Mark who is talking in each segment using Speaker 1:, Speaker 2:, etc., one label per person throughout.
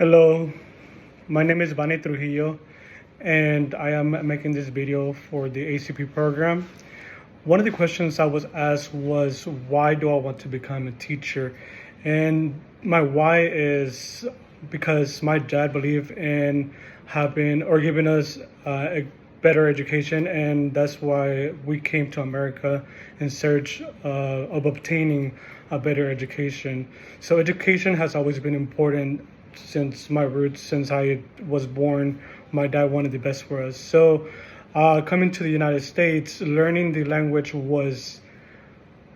Speaker 1: Hello, my name is Vane Trujillo, and I am making this video for the ACP program. One of the questions I was asked was, why do I want to become a teacher? And my why is because my dad believed in having or giving us a better education, and that's why we came to America in search of obtaining a better education. So education has always been important since my roots, since I was born. My dad wanted the best for us. So coming to the United States, learning the language was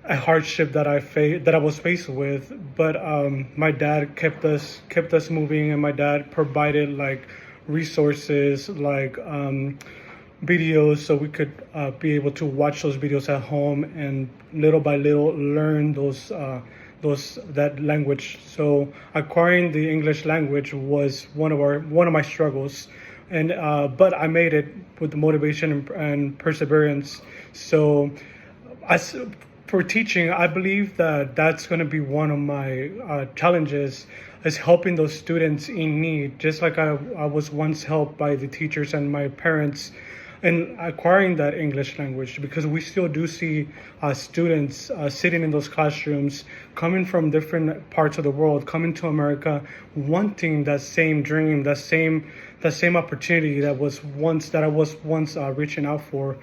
Speaker 1: a hardship that I was faced with. But my dad kept us moving, and my dad provided like resources, like videos, so we could be able to watch those videos at home and little by little learn that language. So acquiring the English language was one of my struggles, and but I made it with the motivation and perseverance. So as for teaching, I believe that that's going to be one of my challenges, is helping those students in need, just like I was once helped by the teachers and my parents in acquiring that English language, because we still do see students sitting in those classrooms, coming from different parts of the world, coming to America, wanting that same dream, that same opportunity that I was once reaching out for.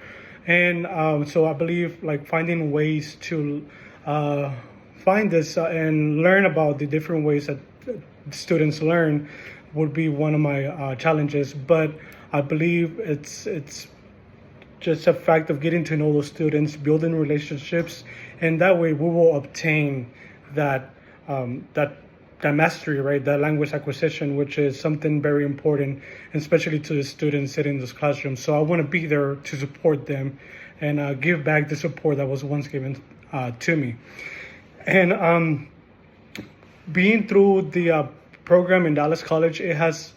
Speaker 1: And so I believe like finding ways to find this and learn about the different ways that students learn would be one of my challenges. But I believe it's just a fact of getting to know those students, building relationships, and that way we will obtain that that mastery, right? That language acquisition, which is something very important, especially to the students sitting in those classrooms. So I want to be there to support them and give back the support that was once given to me. And being through the program in Dallas College, it has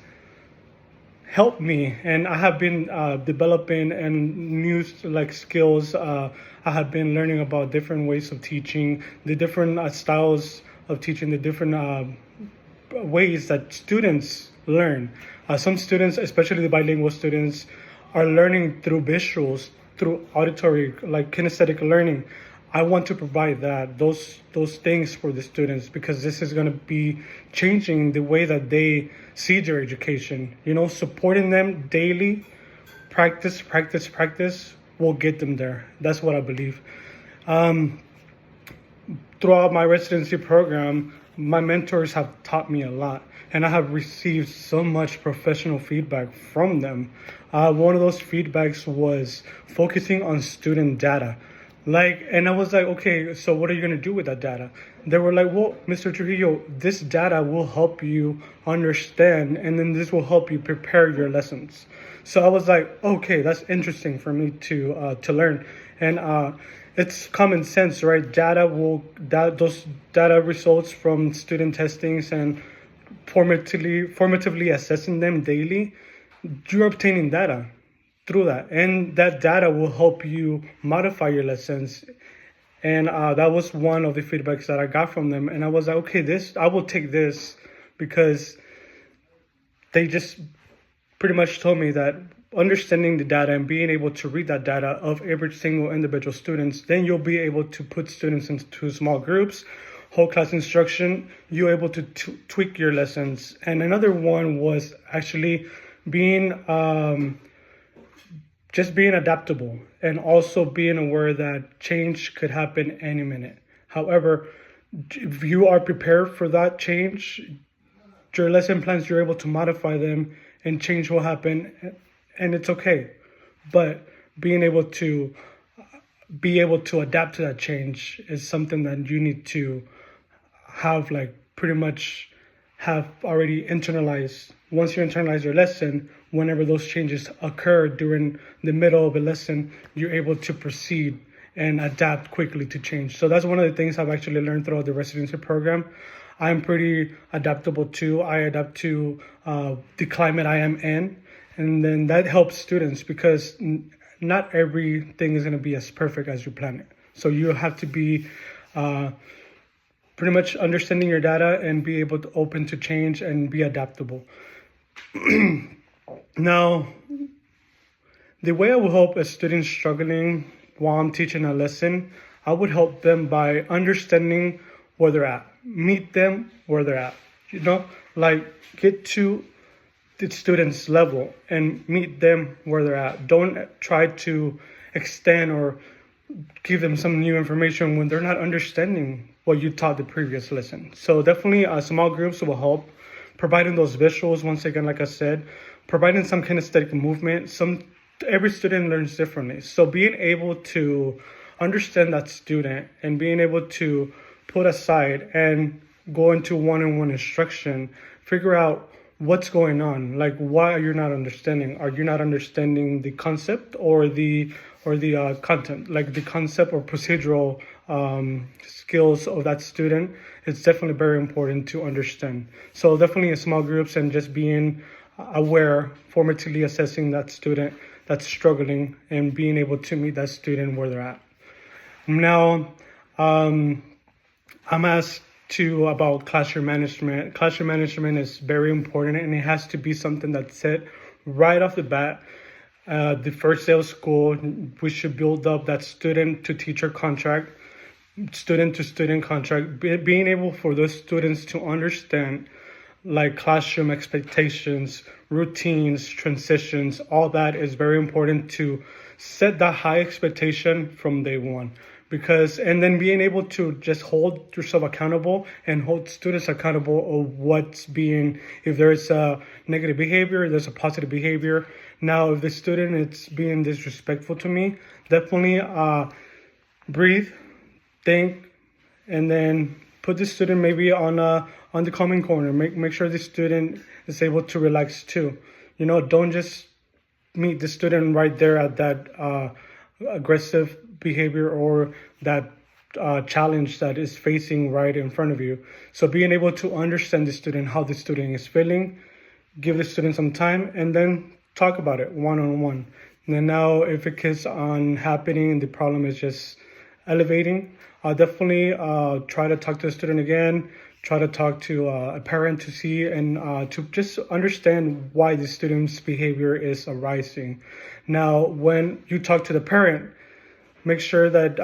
Speaker 1: helped me, and I have been developing and new like skills. I have been learning about different ways of teaching, the different styles of teaching, the different ways that students learn. Some students, especially the bilingual students, are learning through visuals, through auditory, like kinesthetic learning. I want to provide those things for the students, because this is going to be changing the way that they see their education. You know, supporting them daily, practice will get them there. That's what I believe. Throughout my residency program, my mentors have taught me a lot, and I have received so much professional feedback from them. One of those feedbacks was focusing on student data. And I was like, okay, so what are you going to do with that data? They were like, well, Mr. Trujillo, this data will help you understand, and then this will help you prepare your lessons. So I was like, okay, that's interesting for me to learn. And it's common sense, right? Those data results from student testings and formatively assessing them daily, you're obtaining data through that, and that data will help you modify your lessons. And that was one of the feedbacks that I got from them, and I was like, okay, I will take this, because they just pretty much told me that understanding the data and being able to read that data of every single individual students, then you'll be able to put students into small groups, whole class instruction. You're able to tweak your lessons. And another one was actually being just being adaptable, and also being aware that change could happen any minute. However, if you are prepared for that change, your lesson plans, you're able to modify them, and change will happen, and it's okay. But being able to adapt to that change is something that you need to have, like, pretty much have already internalized. Once you internalize your lesson, whenever those changes occur during the middle of a lesson, you're able to proceed and adapt quickly to change. So that's one of the things I've actually learned throughout the residency program. I'm pretty adaptable too. I adapt to the climate I am in, and then that helps students, because not everything is going to be as perfect as you plan it. So you have to be pretty much understanding your data and be able to open to change and be adaptable. Now, the way I would help a student struggling while I'm teaching a lesson, I would help them by understanding where they're at, meet them where they're at, like get to the student's level and meet them where they're at. Don't try to extend or give them some new information when they're not understanding what you taught the previous lesson. So definitely small groups will help. Providing those visuals, once again, like I said, providing some kinesthetic movement. Every student learns differently. So being able to understand that student and being able to put aside and go into one-on-one instruction, figure out what's going on. Like, why are you not understanding? Are you not understanding the concept or the content? Like the concept or procedural skills of that student, it's definitely very important to understand. So definitely in small groups and just being aware, formatively assessing that student that's struggling and being able to meet that student where they're at. Now, I'm asked to about classroom management. Classroom management is very important, and it has to be something that's set right off the bat. The first day of school, we should build up that student-to-teacher contract, student-to-student contract, being able for those students to understand like classroom expectations, routines, transitions. All that is very important to set that high expectation from day one. And then being able to just hold yourself accountable and hold students accountable of if there's a negative behavior, there's a positive behavior. Now, if the student is being disrespectful to me, definitely breathe, think, and then put the student maybe on the calming corner. Make sure the student is able to relax too. Don't just meet the student right there at that aggressive behavior or that challenge that is facing right in front of you. So being able to understand the student, how the student is feeling, give the student some time, and then talk about it one-on-one. And then now, if it keeps on happening and the problem is just elevating, I'll definitely try to talk to the student again, try to talk to a parent to see and to just understand why the student's behavior is arising. Now, when you talk to the parent, make sure that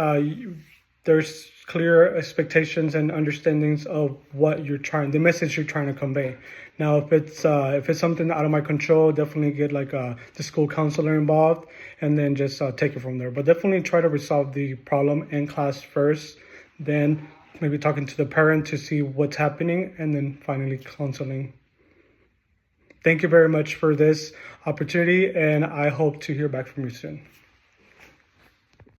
Speaker 1: there's clear expectations and understandings of the message you're trying to convey. Now, if it's something out of my control, definitely get the school counselor involved and then just take it from there. But definitely try to resolve the problem in class first, then maybe talking to the parent to see what's happening, and then finally counseling. Thank you very much for this opportunity, and I hope to hear back from you soon.